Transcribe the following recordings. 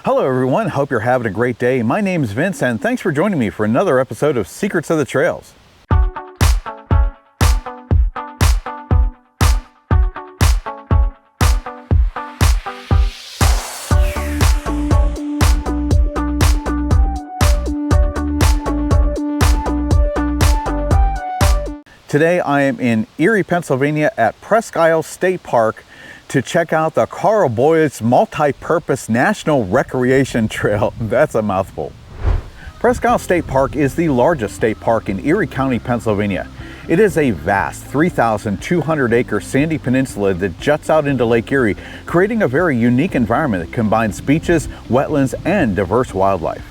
Hello everyone, hope you're having a great day. My name is Vince and thanks for joining me for another episode of Secrets of the Trails. Today I am in Erie, Pennsylvania at Presque Isle State Park to check out the Karl multi-purpose National Recreation Trail. That's a mouthful. Presque Isle State Park is the largest state park in Erie County, Pennsylvania. It is a vast 3,200-acre sandy peninsula that juts out into Lake Erie, creating a very unique environment that combines beaches, wetlands, and diverse wildlife.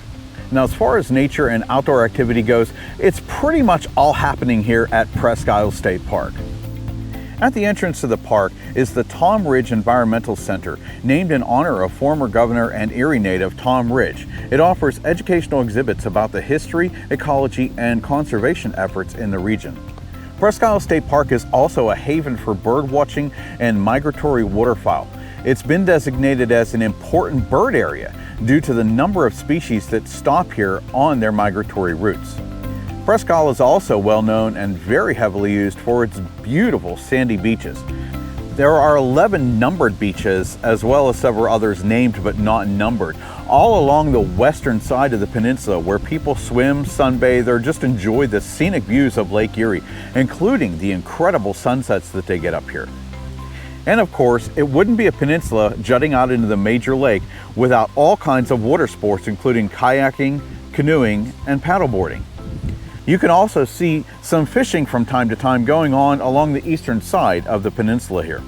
Now, as far as nature and outdoor activity goes, it's pretty much all happening here at Presque Isle State Park. At the entrance to the park is the Tom Ridge Environmental Center, named in honor of former governor and Erie native Tom Ridge. It offers educational exhibits about the history, ecology, and conservation efforts in the region. Presque Isle State Park is also a haven for bird watching and migratory waterfowl. It's been designated as an important bird area due to the number of species that stop here on their migratory routes. Presque Isle is also well known and very heavily used for its beautiful sandy beaches. There are 11 numbered beaches, as well as several others named but not numbered, all along the western side of the peninsula where people swim, sunbathe, or just enjoy the scenic views of Lake Erie, including the incredible sunsets that they get up here. And of course, it wouldn't be a peninsula jutting out into the major lake without all kinds of water sports, including kayaking, canoeing, and paddleboarding. You can also see some fishing from time to time going on along the eastern side of the peninsula here.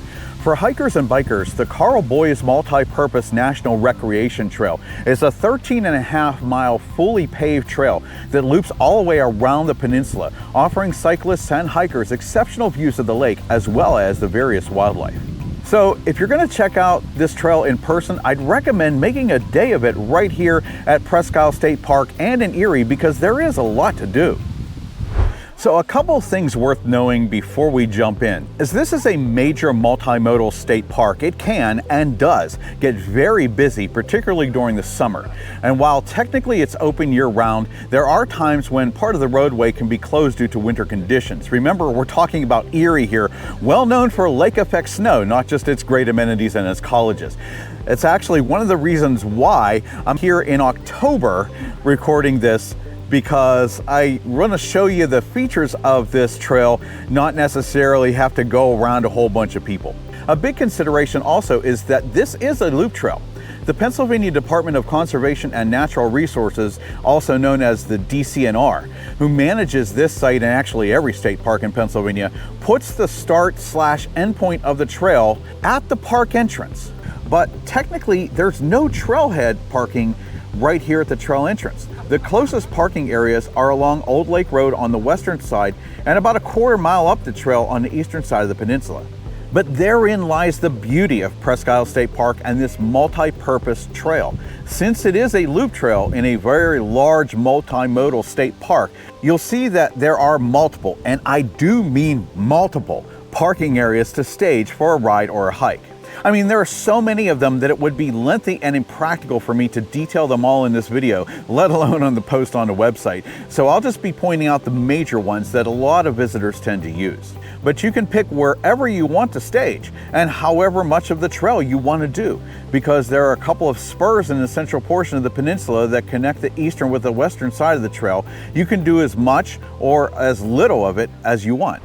For hikers and bikers, the Karl multi-purpose National Recreation Trail is a 13.5-mile fully paved trail that loops all the way around the peninsula, offering cyclists and hikers exceptional views of the lake as well as the various wildlife. So if you're going to check out this trail in person, I'd recommend making a day of it right here at Presque Isle State Park and in Erie because there is a lot to do. So a couple of things worth knowing before we jump in is this is a major multimodal state park. It can and does get very busy, particularly during the summer. And while technically it's open year-round, there are times when part of the roadway can be closed due to winter conditions. Remember, we're talking about Erie here, well known for lake effect snow, not just its great amenities and its colleges. It's actually one of the reasons why I'm here in October recording this, because I want to show you the features of this trail, not necessarily have to go around a whole bunch of people. A big consideration also is that this is a loop trail. The Pennsylvania Department of Conservation and Natural Resources, also known as the DCNR, who manages this site and actually every state park in Pennsylvania, puts the start/end point of the trail at the park entrance. But technically, there's no trailhead parking right here at the trail entrance. The closest parking areas are along Old Lake Road on the western side and about a quarter mile up the trail on the eastern side of the peninsula. But therein lies the beauty of Presque Isle State Park and this multi-purpose trail. Since it is a loop trail in a very large multimodal state park, you'll see that there are multiple, and I do mean multiple, parking areas to stage for a ride or a hike. I mean, there are so many of them that it would be lengthy and impractical for me to detail them all in this video, let alone on the post on the website. So I'll just be pointing out the major ones that a lot of visitors tend to use. But you can pick wherever you want to stage and however much of the trail you want to do, because there are a couple of spurs in the central portion of the peninsula that connect the eastern with the western side of the trail. You can do as much or as little of it as you want.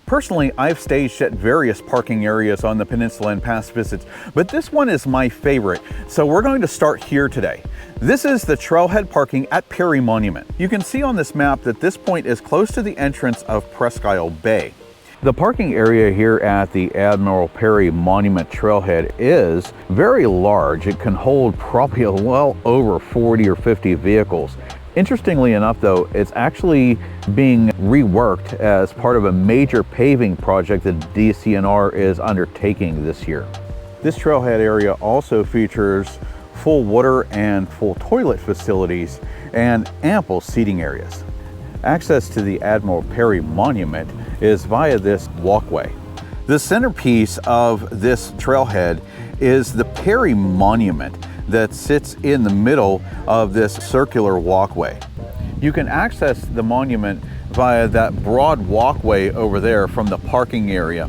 Personally, I've staged at various parking areas on the peninsula in past visits, but this one is my favorite, so we're going to start here today. This is the trailhead parking at Perry Monument. You can see on this map that this point is close to the entrance of Presque Isle Bay. The parking area here at the Admiral Perry Monument trailhead is very large. It can hold probably well over 40 or 50 vehicles. Interestingly enough though, it's actually being reworked as part of a major paving project that DCNR is undertaking this year. This trailhead area also features full water and full toilet facilities and ample seating areas. Access to the Admiral Perry Monument is via this walkway. The centerpiece of this trailhead is the Perry Monument. that sits in the middle of this circular walkway. You can access the monument via that broad walkway over there from the parking area,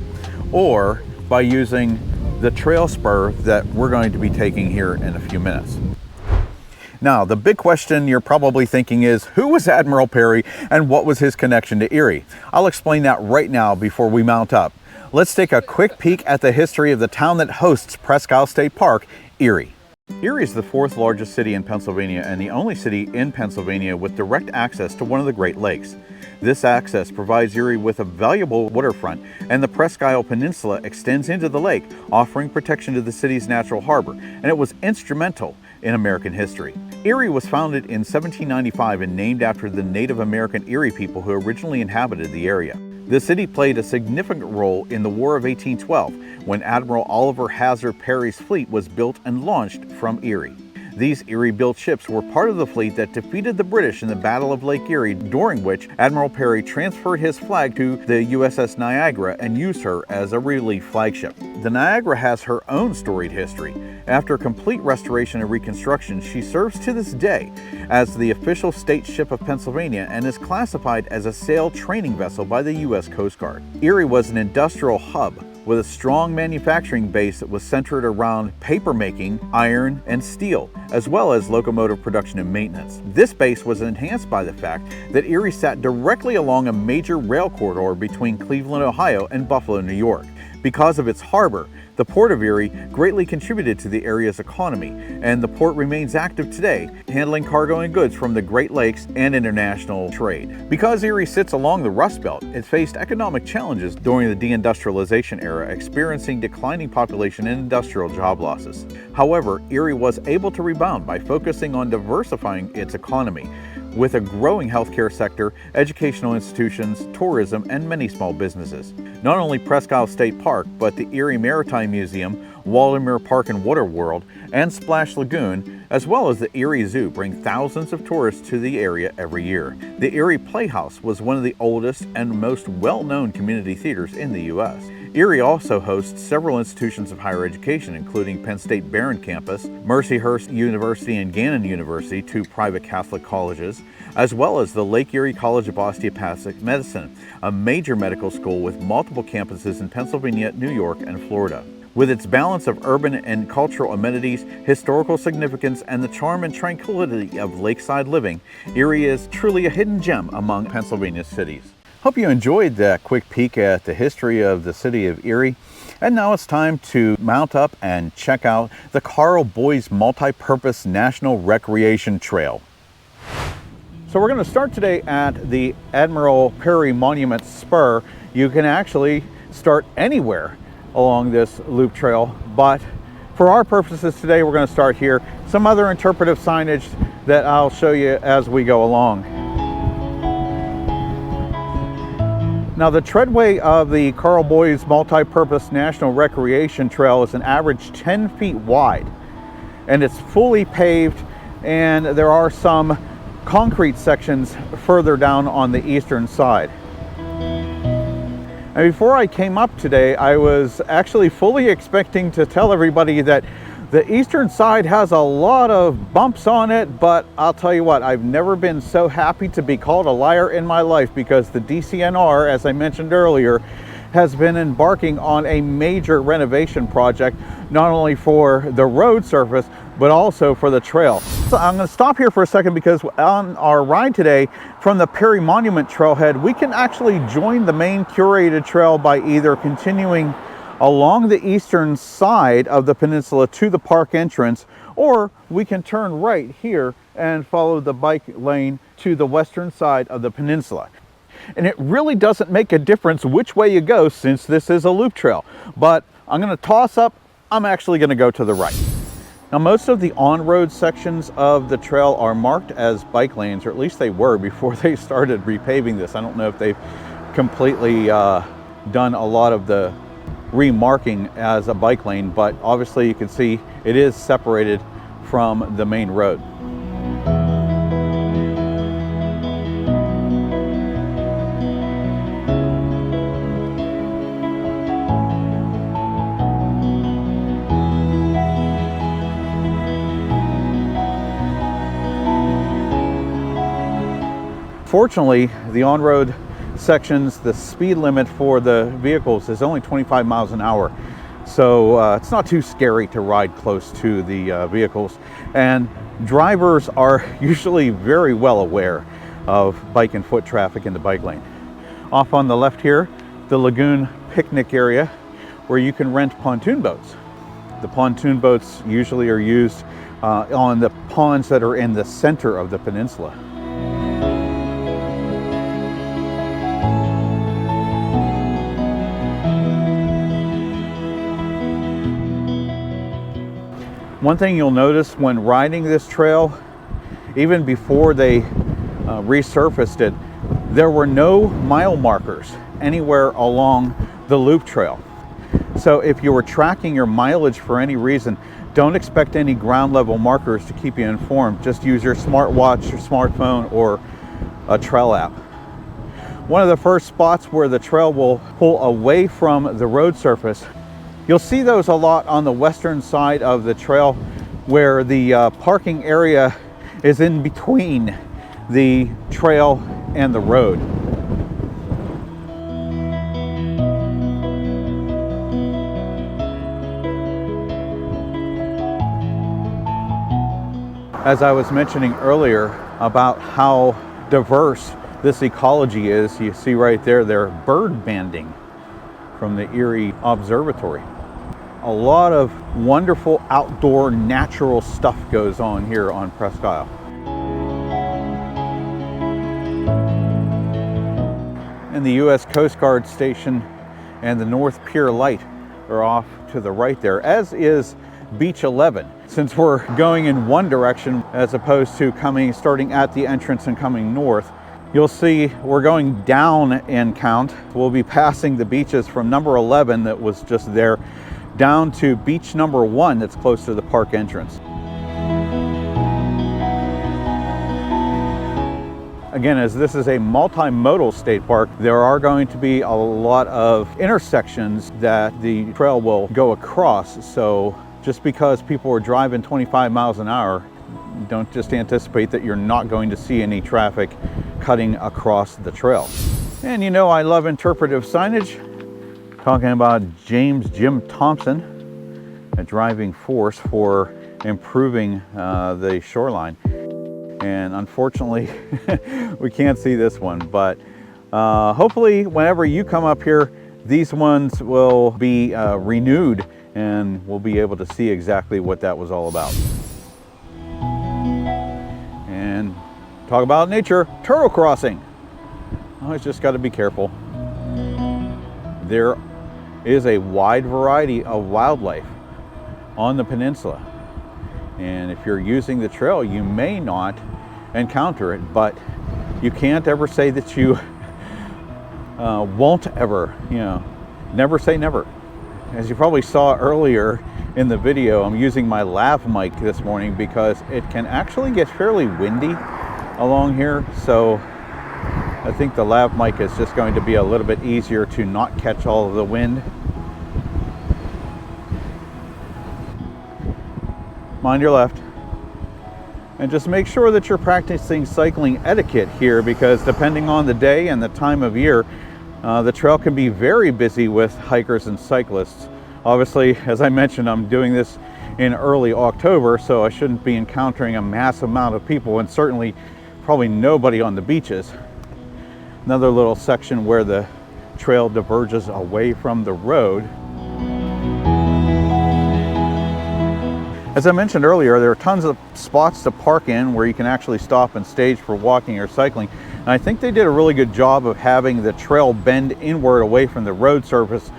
or by using the trail spur that we're going to be taking here in a few minutes. Now, the big question you're probably thinking is, who was Admiral Perry and what was his connection to Erie? I'll explain that right now before we mount up. Let's take a quick peek at the history of the town that hosts Presque Isle State Park, Erie. Erie is the fourth largest city in Pennsylvania and the only city in Pennsylvania with direct access to one of the Great Lakes. This access provides Erie with a valuable waterfront, and the Presque Isle Peninsula extends into the lake, offering protection to the city's natural harbor, and it was instrumental in American history. Erie was founded in 1795 and named after the Native American Erie people who originally inhabited the area. The city played a significant role in the War of 1812, when Admiral Oliver Hazard Perry's fleet was built and launched from Erie. These Erie-built ships were part of the fleet that defeated the British in the Battle of Lake Erie, during which Admiral Perry transferred his flag to the USS Niagara and used her as a relief flagship. The Niagara has her own storied history. After complete restoration and reconstruction, she serves to this day as the official state ship of Pennsylvania and is classified as a sail training vessel by the U.S. Coast Guard. Erie was an industrial hub with a strong manufacturing base that was centered around paper making, iron, and steel, as well as locomotive production and maintenance. This base was enhanced by the fact that Erie sat directly along a major rail corridor between Cleveland, Ohio, and Buffalo, New York. Because of its harbor, the Port of Erie greatly contributed to the area's economy, and the port remains active today, handling cargo and goods from the Great Lakes and international trade. Because Erie sits along the Rust Belt, it faced economic challenges during the deindustrialization era, experiencing declining population and industrial job losses. However, Erie was able to rebound by focusing on diversifying its economy, with a growing healthcare sector, educational institutions, tourism, and many small businesses. Not only Presque Isle State Park, but the Erie Maritime Museum, Waldamer Park and Water World, and Splash Lagoon, as well as the Erie Zoo, bring thousands of tourists to the area every year. The Erie Playhouse was one of the oldest and most well-known community theaters in the U.S. Erie also hosts several institutions of higher education, including Penn State Barron Campus, Mercyhurst University and Gannon University, two private Catholic colleges, as well as the Lake Erie College of Osteopathic Medicine, a major medical school with multiple campuses in Pennsylvania, New York, and Florida. With its balance of urban and cultural amenities, historical significance, and the charm and tranquility of lakeside living, Erie is truly a hidden gem among Pennsylvania's cities. Hope you enjoyed that quick peek at the history of the city of Erie. And now it's time to mount up and check out the Karl Boyes Multi-Purpose National Recreation Trail. So we're going to start today at the Admiral Perry Monument Spur. You can actually start anywhere along this loop trail, but for our purposes today, we're going to start here. Some other interpretive signage that I'll show you as we go along. Now, the treadway of the Karl Boyes Multi-Purpose National Recreation Trail is an average 10 feet wide, and it's fully paved, and there are some concrete sections further down on the eastern side. And before I came up today, I was actually fully expecting to tell everybody that the eastern side has a lot of bumps on it, but I'll tell you what, I've never been so happy to be called a liar in my life, because the DCNR, as I mentioned earlier, has been embarking on a major renovation project, not only for the road surface, but also for the trail. So I'm going to stop here for a second, because on our ride today from the Perry Monument Trailhead, we can actually join the main curated trail by either continuing along the eastern side of the peninsula to the park entrance, or we can turn right here and follow the bike lane to the western side of the peninsula. And it really doesn't make a difference which way you go, since this is a loop trail. But I'm going to toss up, I'm actually going to go to the right. Now, most of the on-road sections of the trail are marked as bike lanes, or at least they were before they started repaving this. I don't know if they've completely done a lot of the remarking as a bike lane, but obviously you can see it is separated from the main road. Unfortunately, the on-road sections, the speed limit for the vehicles is only 25 miles an hour. So it's not too scary to ride close to the vehicles. And drivers are usually very well aware of bike and foot traffic in the bike lane. Off on the left here, the lagoon picnic area where you can rent pontoon boats. The pontoon boats usually are used on the ponds that are in the center of the peninsula. One thing you'll notice when riding this trail, even before they resurfaced it, there were no mile markers anywhere along the loop trail. So if you were tracking your mileage for any reason, don't expect any ground level markers to keep you informed. Just use your smartwatch, your smartphone, or a trail app. One of the first spots where the trail will pull away from the road surface, you'll see those a lot on the western side of the trail where the parking area is in between the trail and the road. As I was mentioning earlier about how diverse this ecology is, you see right there, they're bird banding from the Erie Observatory. A lot of wonderful outdoor natural stuff goes on here on Presque Isle. And the U.S. Coast Guard Station and the North Pier Light are off to the right there, as is Beach 11. Since we're going in one direction as opposed to starting at the entrance and coming north, you'll see we're going down in count. We'll be passing the beaches from number 11 that was just there down to beach number 1 that's close to the park entrance. Again, as this is a multi-modal state park, there are going to be a lot of intersections that the trail will go across. So just because people are driving 25 miles an hour, don't just anticipate that you're not going to see any traffic cutting across the trail. And you know, I love interpretive signage. Talking about James Jim Thompson, a driving force for improving the shoreline. And unfortunately, we can't see this one, but hopefully whenever you come up here, these ones will be renewed and we'll be able to see exactly what that was all about. And talk about nature, turtle crossing. Always just got to be careful. There is a wide variety of wildlife on the peninsula. And if you're using the trail, you may not encounter it, but you can't ever say that you won't ever, never say never. As you probably saw earlier in the video, I'm using my lav mic this morning because it can actually get fairly windy along here. So I think the lav mic is just going to be a little bit easier to not catch all of the wind. Mind your left. And just make sure that you're practicing cycling etiquette here, because depending on the day and the time of year, the trail can be very busy with hikers and cyclists. Obviously, as I mentioned, I'm doing this in early October, so I shouldn't be encountering a mass amount of people, and certainly probably nobody on the beaches. Another little section where the trail diverges away from the road. As I mentioned earlier, there are tons of spots to park in where you can actually stop and stage for walking or cycling. And I think they did a really good job of having the trail bend inward away from the road surface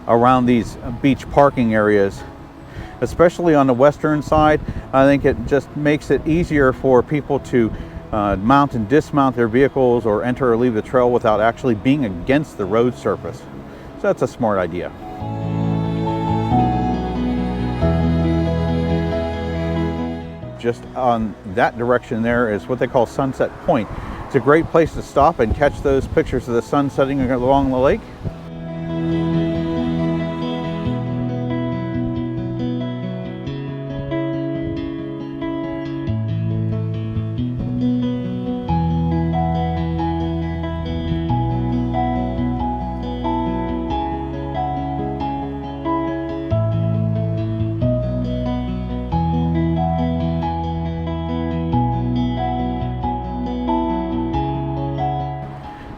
around these beach parking areas. Especially on the western side, I think it just makes it easier for people to mount and dismount their vehicles or enter or leave the trail without actually being against the road surface. So that's a smart idea. Just on that direction there is what they call Sunset Point. It's a great place to stop and catch those pictures of the sun setting along the lake.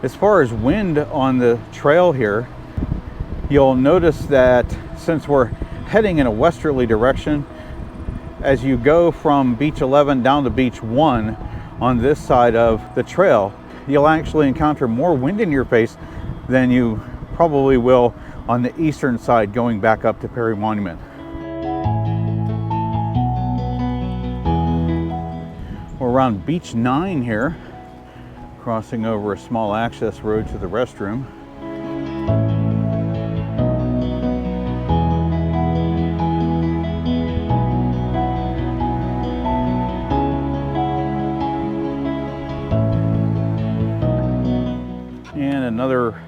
As far as wind on the trail here, you'll notice that since we're heading in a westerly direction, as you go from beach 11 down to beach 1 on this side of the trail, you'll actually encounter more wind in your face than you probably will on the eastern side going back up to Perry Monument. We're around beach 9 here, crossing over a small access road to the restroom. And another,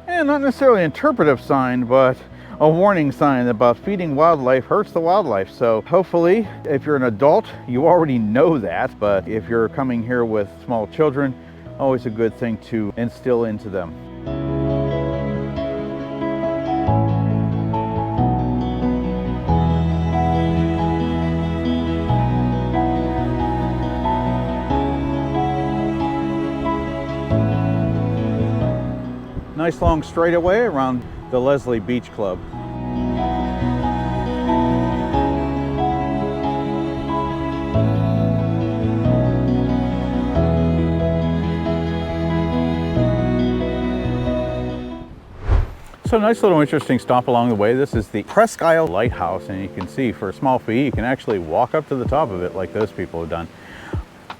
not necessarily interpretive sign, but a warning sign about feeding wildlife hurts the wildlife. So hopefully, if you're an adult, you already know that, but if you're coming here with small children, always a good thing to instill into them. Nice long straightaway around the Leslie Beach Club. So nice little interesting stop along the way. This is the Presque Isle Lighthouse, and you can see for a small fee you can actually walk up to the top of it like those people have done.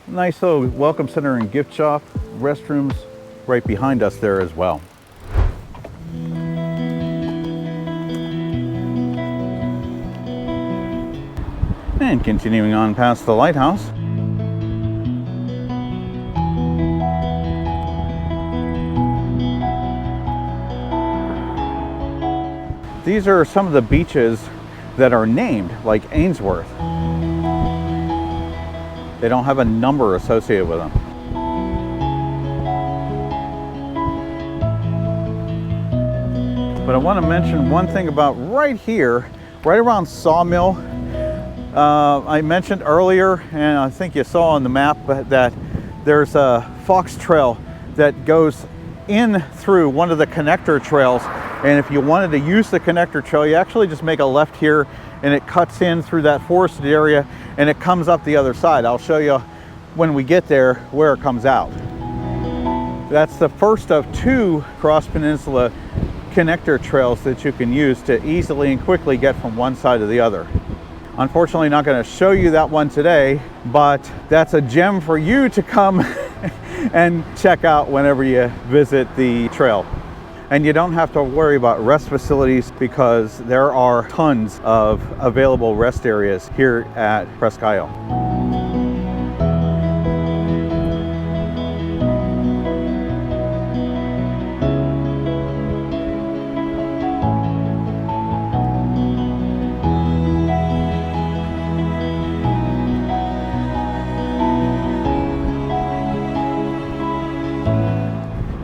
Nice little welcome center and gift shop, restrooms right behind us there as well. And continuing on past the lighthouse, these are some of the beaches that are named, like Ainsworth. They don't have a number associated with them. But I want to mention one thing about right here, right around Sawmill. I mentioned earlier, and I think you saw on the map, that there's a fox trail that goes in through one of the connector trails. And if you wanted to use the connector trail, you actually just make a left here and it cuts in through that forested area and it comes up the other side. I'll show you when we get there where it comes out. That's the first of 2 cross peninsula connector trails that you can use to easily and quickly get from one side to the other. Unfortunately, not going to show you that one today, but that's a gem for you to come and check out whenever you visit the trail. And you don't have to worry about rest facilities because there are tons of available rest areas here at Presque Isle.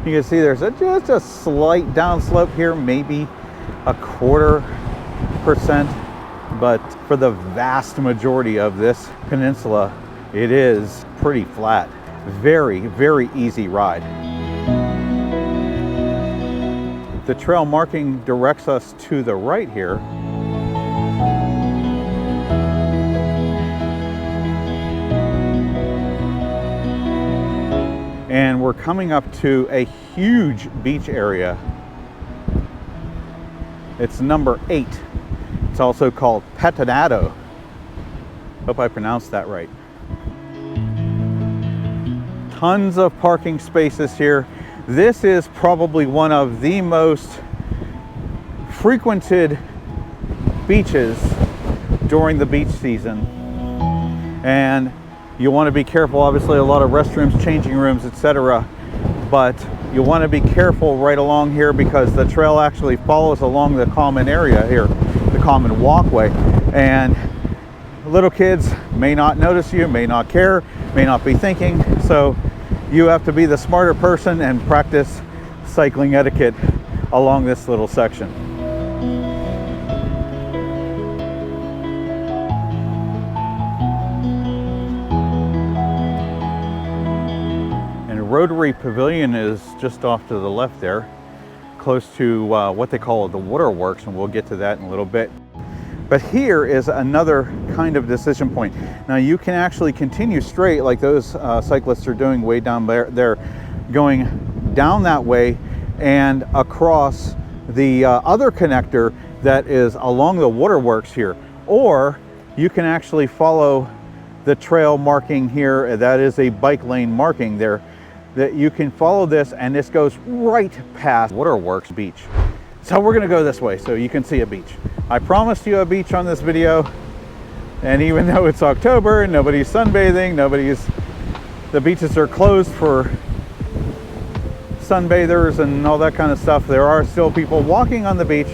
You can see there's just a slight downslope here, maybe 0.25%, but for the vast majority of this peninsula, it is pretty flat. Very, very easy ride. The trail marking directs us to the right here. And we're coming up to a huge beach area. It's number 8. It's also called Petinatto. Hope I pronounced that right. Tons of parking spaces here. This is probably one of the most frequented beaches during the beach season. And you want to be careful, obviously a lot of restrooms, changing rooms, etc. But you want to be careful right along here because the trail actually follows along the common area here, the common walkway. And little kids may not notice you, may not care, may not be thinking. So you have to be the smarter person and practice cycling etiquette along this little section. Rotary Pavilion is just off to the left there, close to what they call the waterworks, and we'll get to that in a little bit. But here is another kind of decision point. Now you can actually continue straight like those cyclists are doing way down there. They're going down that way and across the other connector that is along the waterworks here. Or you can actually follow the trail marking here. That is a bike lane marking there. That you can follow this, and this goes right past Waterworks Beach. So we're gonna go this way so you can see a beach. I promised you a beach on this video, and even though it's October and nobody's sunbathing, the beaches are closed for sunbathers and all that kind of stuff, there are still people walking on the beach.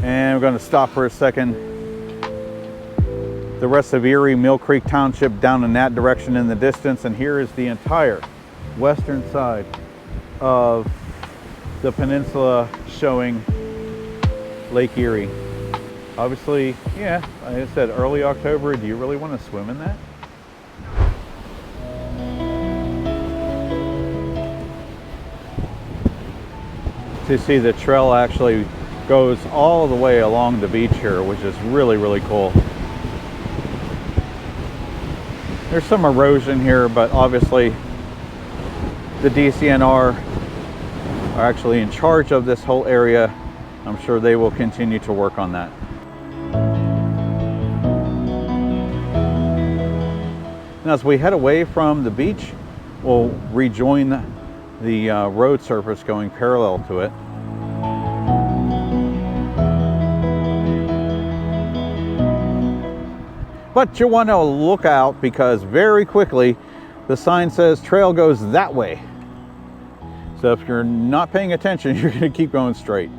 And we're gonna stop for a second. The rest of Erie, Mill Creek Township down in that direction in the distance, and here is the entire western side of the peninsula showing Lake Erie. Obviously, yeah, like I said, early October, do you really want to swim in that? To see the trail actually goes all the way along the beach here, which is really, really cool. There's some erosion here, but obviously the DCNR are actually in charge of this whole area. I'm sure they will continue to work on that. Now, as we head away from the beach, we'll rejoin the road surface going parallel to it. But you want to look out, because very quickly the sign says trail goes that way. So if you're not paying attention, you're going to keep going straight.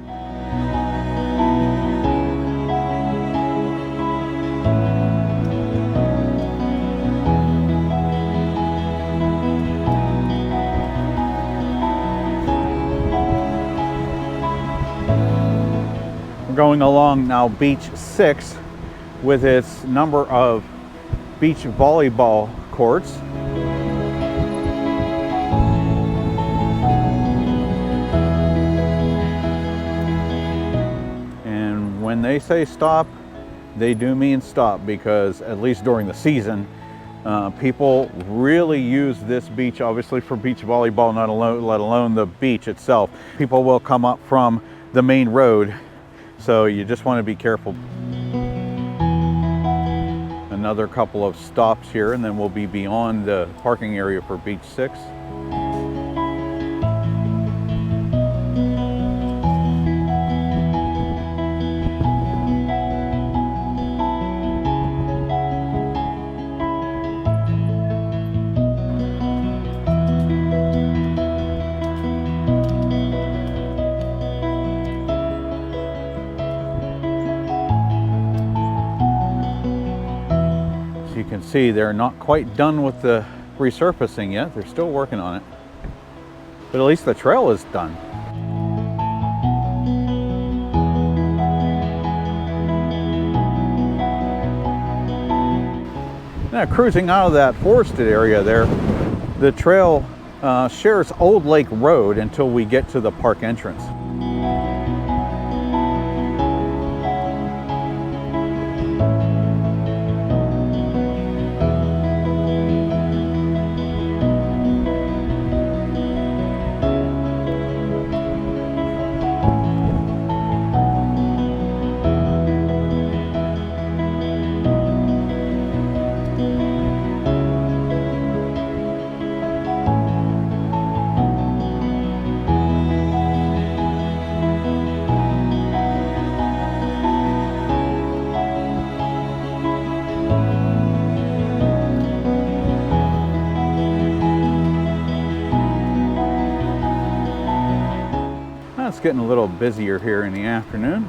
We're going along now Beach 6 with its number of beach volleyball courts. And when they say stop, they do mean stop, because at least during the season, people really use this beach, obviously for beach volleyball, not alone, let alone the beach itself. People will come up from the main road, so you just want to be careful. Another couple of stops here, and then we'll be beyond the parking area for Beach 6. You can see they're not quite done with the resurfacing yet. They're still working on it. But at least the trail is done. Now, cruising out of that forested area there, the trail shares Old Lake Road until we get to the park entrance. It's getting a little busier here in the afternoon.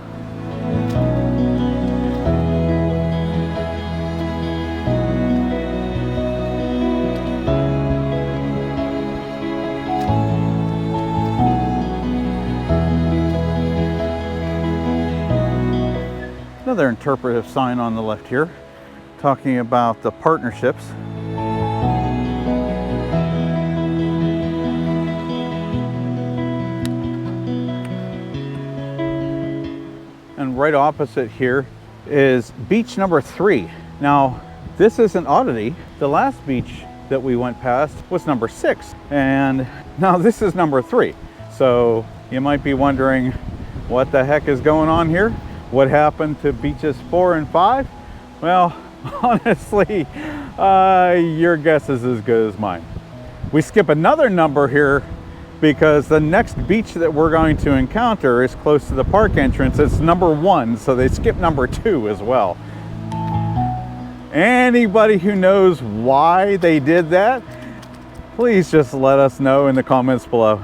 Another interpretive sign on the left here. talking about the partnerships. And right opposite here is beach number 3. Now, this is an oddity. The last beach that we went past was number 6, and now this is number 3. So you might be wondering what the heck is going on here? What happened to beaches 4 and 5? Well, honestly, your guess is as good as mine. We skip another number here because the next beach that we're going to encounter is close to the park entrance. It's number 1, so they skip number 2 as well. Anybody who knows why they did that, please just let us know in the comments below.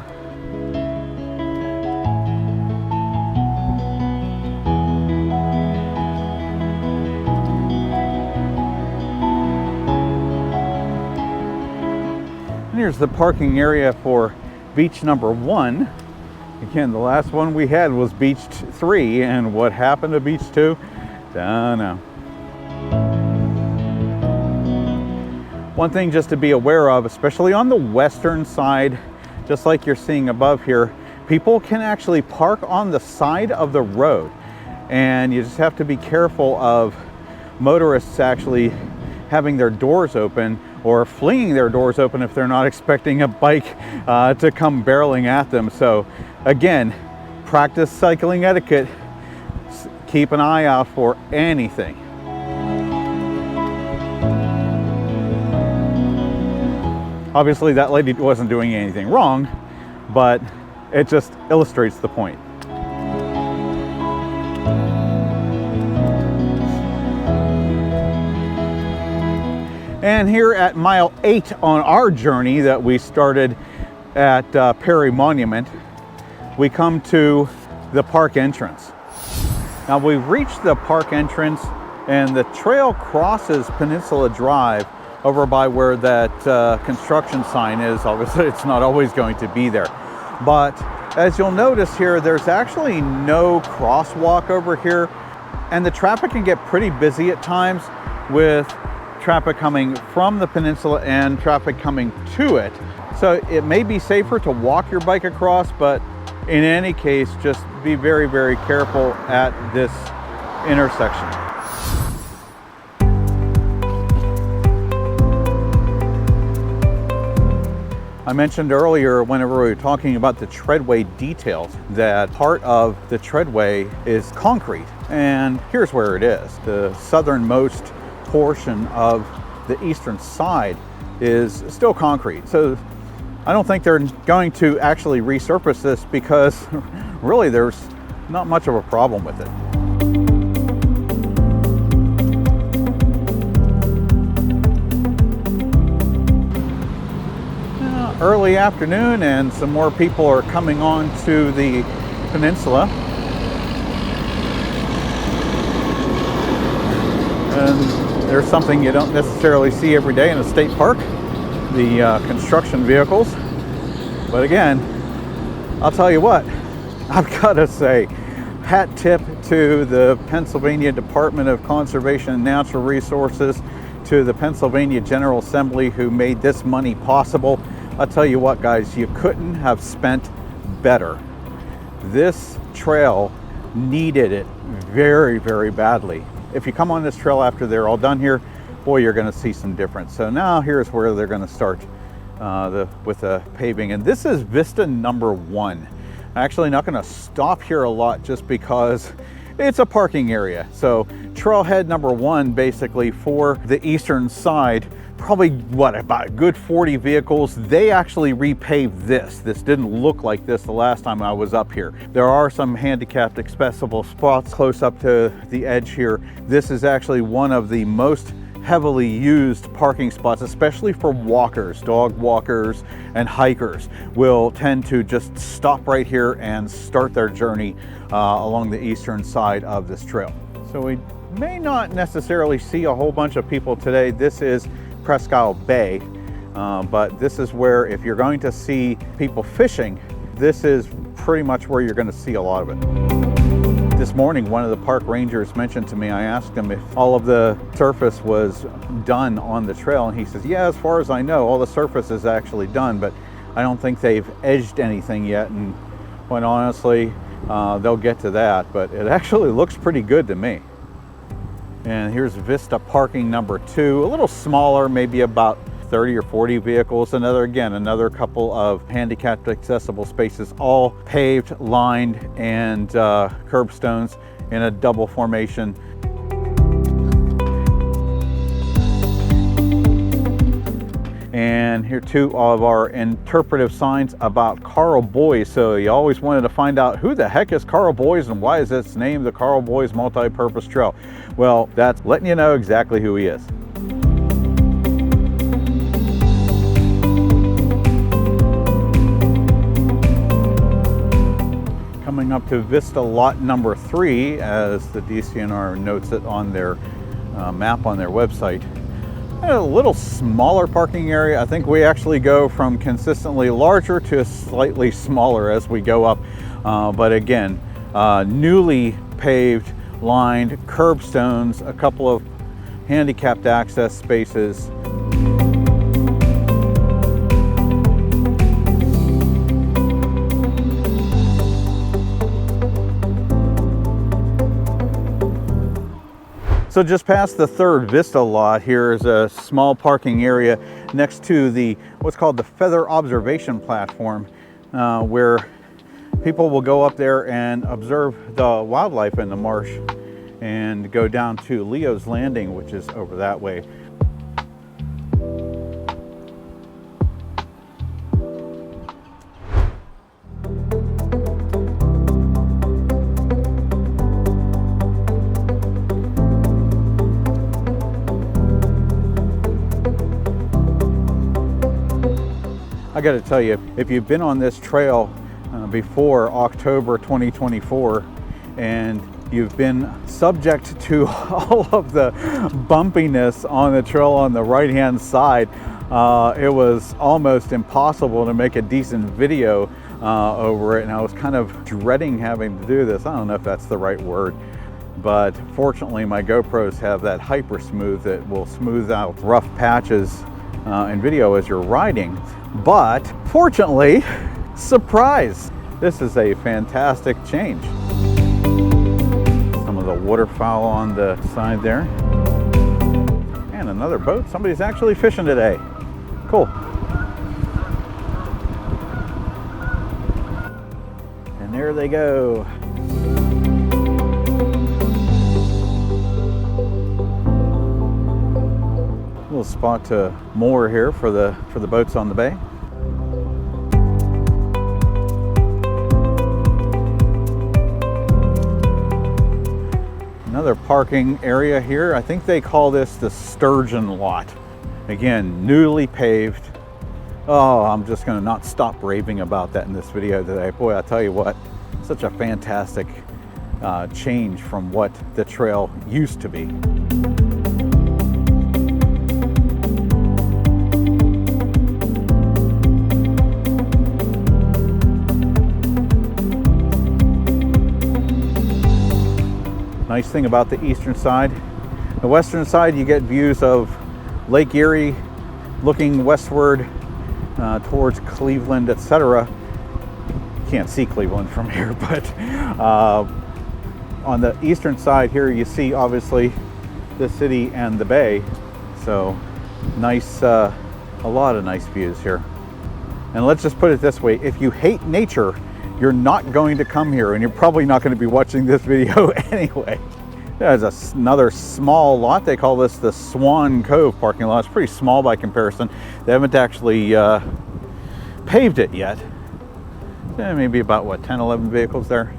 And here's the parking area for beach number 1. Again, the last one we had was beach 3, and what happened to beach 2? Don't know. One thing just to be aware of, especially on the western side, just like you're seeing above here, people can actually park on the side of the road, and you just have to be careful of motorists actually having their doors open or flinging their doors open if they're not expecting a bike to come barreling at them. So again, practice cycling etiquette. Keep an eye out for anything. Obviously that lady wasn't doing anything wrong, but it just illustrates the point. And here at mile 8 on our journey that we started at Perry Monument, we come to the park entrance. Now we've reached the park entrance, and the trail crosses Peninsula Drive over by where that construction sign is. Obviously it's not always going to be there, but as you'll notice here, there's actually no crosswalk over here, and the traffic can get pretty busy at times with traffic coming from the peninsula and traffic coming to it. So it may be safer to walk your bike across, but in any case, just be very, very careful at this intersection. I mentioned earlier, whenever we were talking about the treadway details, that part of the treadway is concrete, and here's where it is. The southernmost portion of the eastern side is still concrete. So I don't think they're going to actually resurface this because really there's not much of a problem with it. Early afternoon, and some more people are coming on to the peninsula. And there's something you don't necessarily see every day in a state park, the construction vehicles. But again, I'll tell you what, I've got to say, hat tip to the Pennsylvania Department of Conservation and Natural Resources, to the Pennsylvania General Assembly who made this money possible. I'll tell you what, guys, you couldn't have spent better. This trail needed it very, very badly. If you come on this trail after they're all done here, boy, you're going to see some difference. So now here's where they're going to start with the paving. And this is Vista number 1. I'm actually not going to stop here a lot just because it's a parking area. So trailhead number 1, basically for the eastern side, probably what, about a good 40 vehicles. They actually repaved this. This didn't look like this the last time I was up here. There are some handicapped accessible spots close up to the edge here. This is actually one of the most heavily used parking spots, especially for walkers. Dog walkers and hikers will tend to just stop right here and start their journey along the eastern side of this trail. So we may not necessarily see a whole bunch of people today. This is Presque Isle Bay, but this is where, if you're going to see people fishing, this is pretty much where you're going to see a lot of it. This morning, one of the park rangers mentioned to me, I asked him if all of the surface was done on the trail, and he says, yeah, as far as I know, all the surface is actually done, but I don't think they've edged anything yet, and quite honestly, they'll get to that, but it actually looks pretty good to me. And here's Vista parking number 2, a little smaller, maybe about 30 or 40 vehicles. Another couple of handicapped accessible spaces, all paved, lined, and curbstones in a double formation. And here two of our interpretive signs about Karl Boys. So you always wanted to find out who the heck is Karl Boys and why is its named the Karl Boys Multi-Purpose Trail? Well, that's letting you know exactly who he is. Coming up to Vista lot number 3, as the DCNR notes it on their map on their website. A little smaller parking area. I think we actually go from consistently larger to slightly smaller as we go up. But again, newly paved, lined, curbstones, a couple of handicapped access spaces. So just past the third Vista lot, here is a small parking area next to the what's called the Feather Observation Platform, where people will go up there and observe the wildlife in the marsh and go down to Leo's Landing, which is over that way. I got to tell you, if you've been on this trail before October 2024 and you've been subject to all of the bumpiness on the trail on the right-hand side, it was almost impossible to make a decent video over it, and I was kind of dreading having to do this. I don't know if that's the right word, but fortunately my GoPros have that hyper smooth that will smooth out rough patches in video as you're riding. But fortunately, surprise, this is a fantastic change. Some of the waterfowl on the side there. And another boat. Somebody's actually fishing today. Cool. And there they go. Little spot to moor here for the boats on the bay. Another parking area here. I think they call this the Sturgeon lot. Again, newly paved. Oh, I'm just gonna not stop raving about that in this video today. Boy, I'll tell you what, such a fantastic change from what the trail used to be. Nice thing about the eastern side. The western side, you get views of Lake Erie looking westward towards Cleveland, etc. You can't see Cleveland from here, but on the eastern side here, you see obviously the city and the bay. So nice, a lot of nice views here. And let's just put it this way, if you hate nature, you're not going to come here, and you're probably not going to be watching this video anyway. There's another small lot. They call this the Swan Cove parking lot. It's pretty small by comparison. They haven't actually paved it yet. Maybe about, what, 10, 11 vehicles there.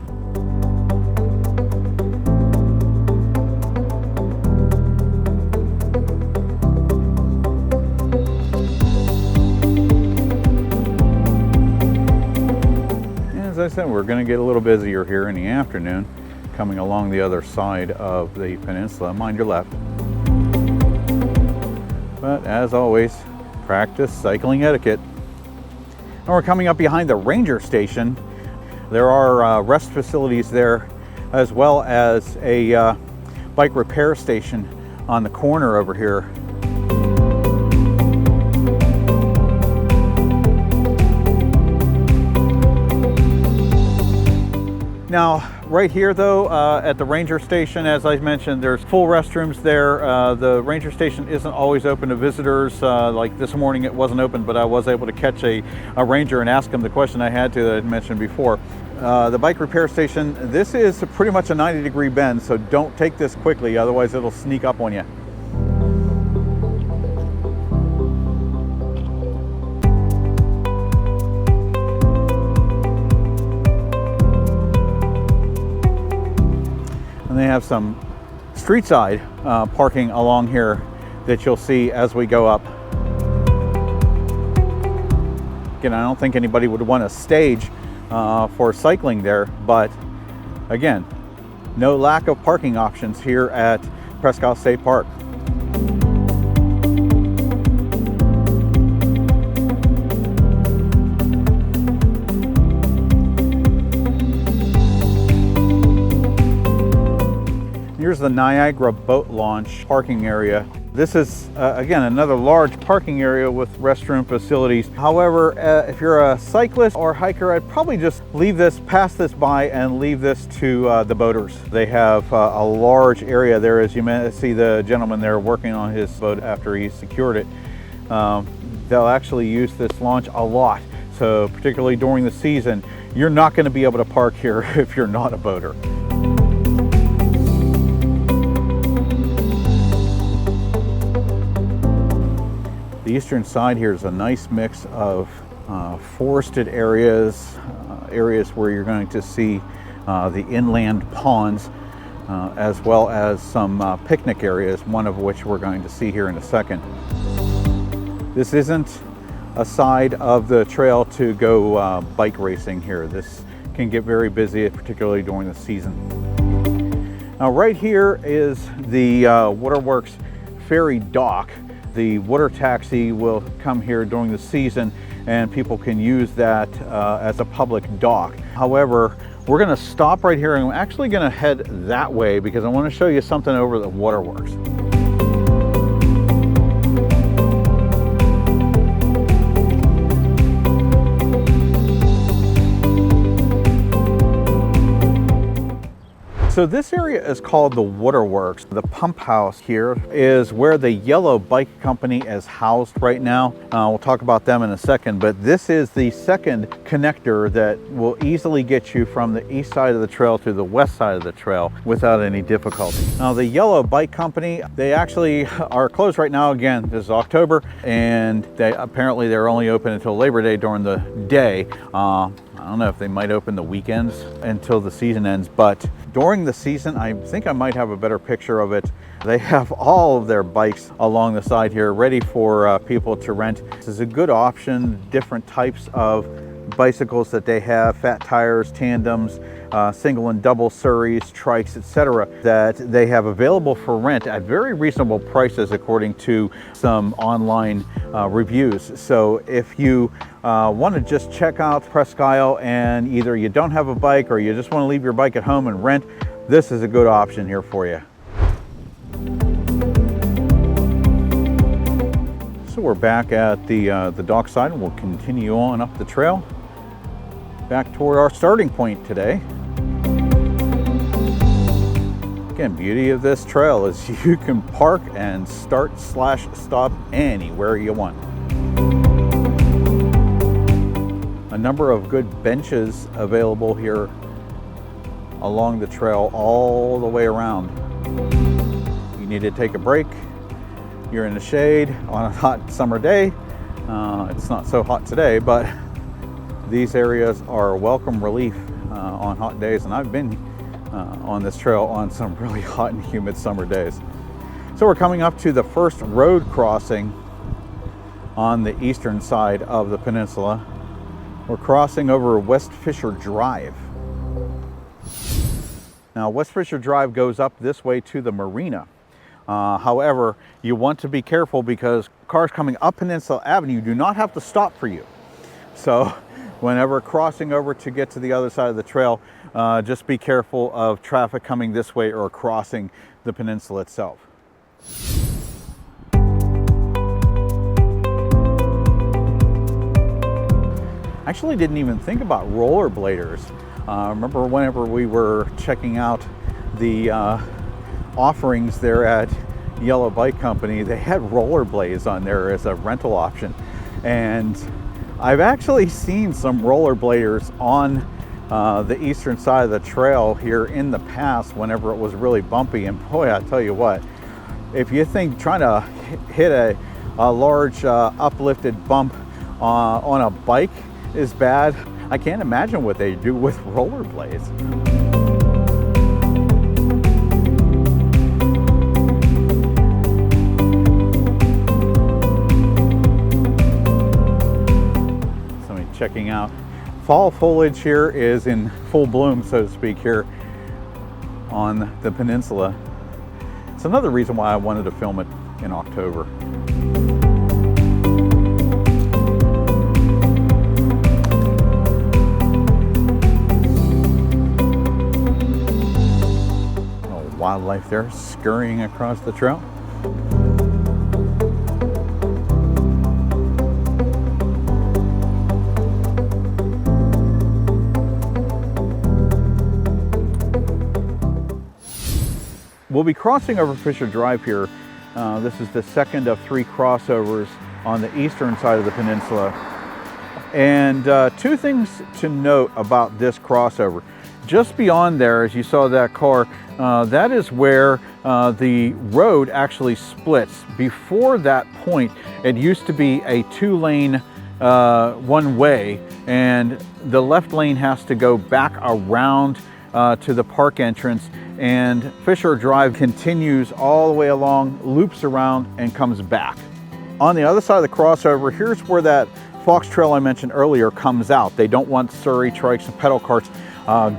As I said, we're going to get a little busier here in the afternoon coming along the other side of the peninsula. Mind your left. But as always, practice cycling etiquette. And we're coming up behind the ranger station. There are rest facilities there as well as a bike repair station on the corner over here. Now, right here though, at the ranger station, as I mentioned, there's full restrooms there. The ranger station isn't always open to visitors. Like this morning it wasn't open, but I was able to catch a ranger and ask him the question I had to that I mentioned before. The bike repair station, this is pretty much a 90-degree bend, so don't take this quickly, otherwise it'll sneak up on you. And they have some street side parking along here that you'll see as we go up. Again, I don't think anybody would want a stage for cycling there, but again, no lack of parking options here at Presque Isle State Park. Here's the Niagara Boat Launch parking area. This is, again, another large parking area with restroom facilities. However, if you're a cyclist or hiker, I'd probably just pass this by and leave this to the boaters. They have a large area there, as you may see the gentleman there working on his boat after he secured it. They'll actually use this launch a lot. So particularly during the season, you're not going to be able to park here if you're not a boater. The eastern side here is a nice mix of forested areas, areas where you're going to see the inland ponds, as well as some picnic areas, one of which we're going to see here in a second. This isn't a side of the trail to go bike racing here. This can get very busy, particularly during the season. Now right here is the Waterworks ferry dock. The water taxi will come here during the season and people can use that as a public dock. However, we're going to stop right here and I'm actually going to head that way because I want to show you something over the Waterworks. So this area is called the Waterworks. The pump house here is where the yellow bike company is housed right now. We'll talk about them in a second, but this is the second connector that will easily get you from the east side of the trail to the west side of the trail without any difficulty. Now the yellow bike company, they actually are closed right now. Again, this is October, and apparently they're only open until Labor Day during the day. I don't know if they might open the weekends until the season ends, but during the season, I think I might have a better picture of it. They have all of their bikes along the side here ready for people to rent. This is a good option, different types of bicycles that they have, fat tires, tandems, single and double Surreys, trikes, etc., that they have available for rent at very reasonable prices according to some online reviews. So if you want to just check out Presque Isle and either you don't have a bike or you just want to leave your bike at home and rent, this is a good option here for you. So we're back at the dock side and we'll continue on up the trail back toward our starting point today. Again, beauty of this trail is you can park and start/stop anywhere you want. A number of good benches available here along the trail all the way around. You need to take a break, you're in the shade on a hot summer day. It's not so hot today, but these areas are welcome relief on hot days, and I've been on this trail on some really hot and humid summer days. So we're coming up to the first road crossing on the eastern side of the peninsula. We're crossing over West Fisher Drive. Now, West Fisher Drive goes up this way to the marina. However, you want to be careful because cars coming up Peninsula Avenue do not have to stop for you. So whenever crossing over to get to the other side of the trail, Just be careful of traffic coming this way or crossing the peninsula itself. Actually didn't even think about rollerbladers. Remember whenever we were checking out the offerings there at Yellow Bike Company, they had rollerblades on there as a rental option. And I've actually seen some rollerbladers on the eastern side of the trail here in the past whenever it was really bumpy. And boy, I tell you what, if you think trying to hit a large uplifted bump on a bike is bad, I can't imagine what they do with rollerblades. So checking out, fall foliage here is in full bloom, so to speak, here on the peninsula. It's another reason why I wanted to film it in October. Wildlife there scurrying across the trail. We'll be crossing over Fisher Drive here. This is the second of 3 crossovers on the eastern side of the peninsula. And 2 things to note about this crossover. Just beyond there, as you saw that car, that is where the road actually splits. Before that point, it used to be a 2-lane one-way, and the left lane has to go back around to the park entrance, and Fisher Drive continues all the way along, loops around, and comes back. On the other side of the crossover, here's where that Fox Trail I mentioned earlier comes out. They don't want Surrey trikes and pedal carts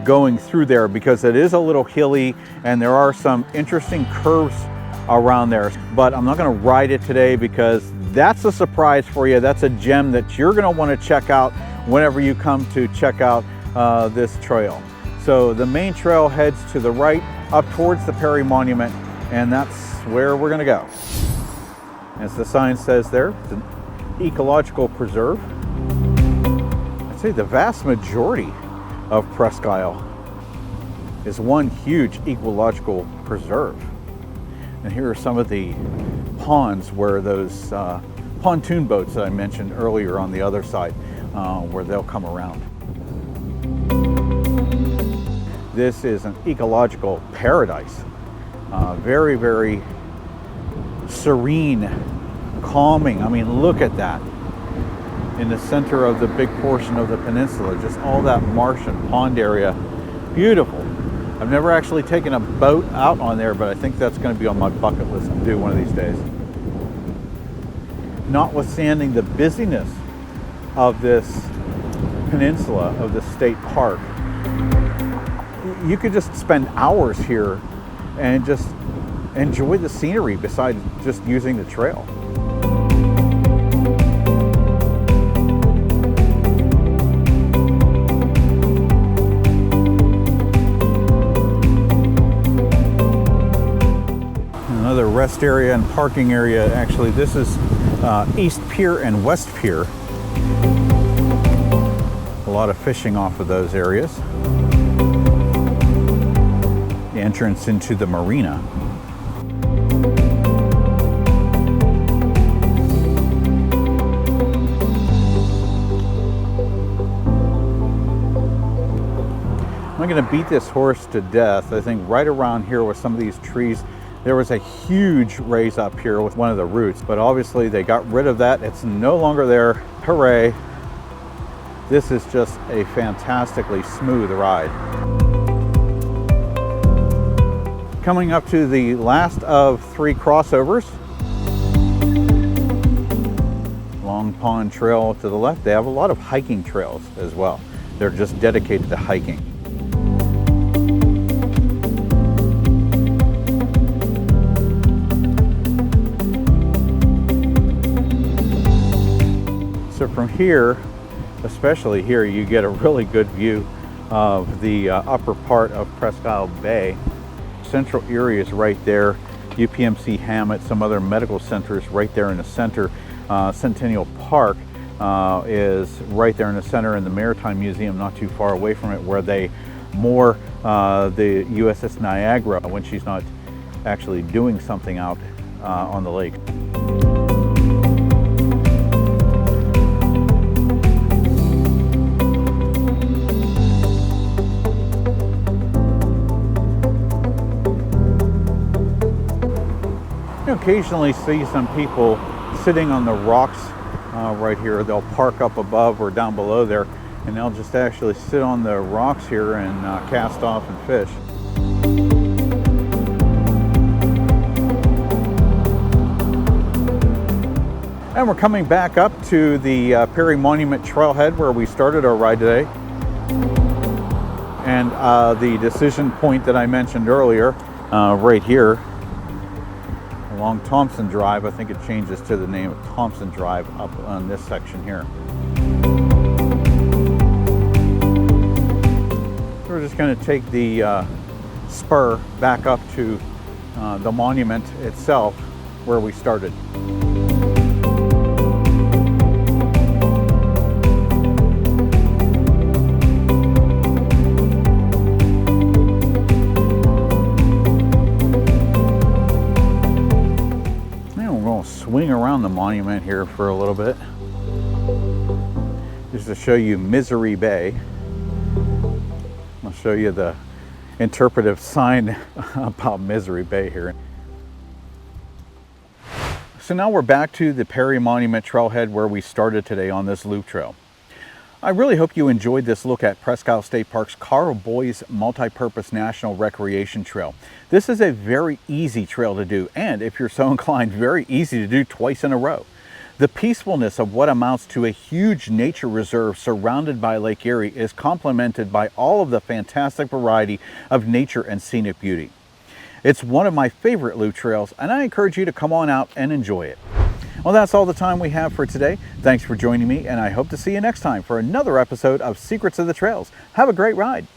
going through there because it is a little hilly and there are some interesting curves around there. But I'm not going to ride it today because that's a surprise for you. That's a gem that you're going to want to check out whenever you come to check out this trail. So the main trail heads to the right up towards the Perry Monument, and that's where we're going to go. As the sign says there, it's an ecological preserve. I'd say the vast majority of Presque Isle is one huge ecological preserve. And here are some of the ponds where those pontoon boats that I mentioned earlier on the other side, where they'll come around. This is an ecological paradise. Very, very serene, calming. I mean, look at that. In the center of the big portion of the peninsula, just all that marsh and pond area. Beautiful. I've never actually taken a boat out on there, but I think that's going to be on my bucket list to do one of these days. Notwithstanding the busyness of this peninsula, of the state park, you could just spend hours here and just enjoy the scenery besides just using the trail. Another rest area and parking area. Actually, this is East Pier and West Pier. A lot of fishing off of those areas. The entrance into the marina. I'm going to beat this horse to death. I think right around here with some of these trees, there was a huge raise up here with one of the roots, but obviously they got rid of that. It's no longer there. Hooray. This is just a fantastically smooth ride. Coming up to the last of 3 crossovers. Long Pond Trail to the left. They have a lot of hiking trails as well. They're just dedicated to hiking. So from here, especially here, you get a really good view of the upper part of Presque Isle Bay. Central Erie is right there. UPMC Hammett, some other medical centers right there in the center. Centennial Park is right there in the center, and the Maritime Museum not too far away from it, where they moor the USS Niagara when she's not actually doing something out on the lake. You occasionally see some people sitting on the rocks right here. They'll park up above or down below there, and they'll just actually sit on the rocks here and cast off and fish. And we're coming back up to the Perry Monument Trailhead where we started our ride today. And the decision point that I mentioned earlier, right here, along Thompson Drive. I think it changes to the name of Thompson Drive up on this section here. We're just going to take the spur back up to the monument itself where we started. Swing around the monument here for a little bit, just to show you Misery Bay. I'll show you the interpretive sign about Misery Bay here. So now we're back to the Perry Monument Trailhead where we started today on this loop trail. I really hope you enjoyed this look at Presque Isle State Park's Karl Multi-Purpose National Recreation Trail. This is a very easy trail to do, and if you're so inclined, very easy to do twice in a row. The peacefulness of what amounts to a huge nature reserve surrounded by Lake Erie is complemented by all of the fantastic variety of nature and scenic beauty. It's one of my favorite loop trails, and I encourage you to come on out and enjoy it. Well, that's all the time we have for today. Thanks for joining me, and I hope to see you next time for another episode of Secrets of the Trails. Have a great ride.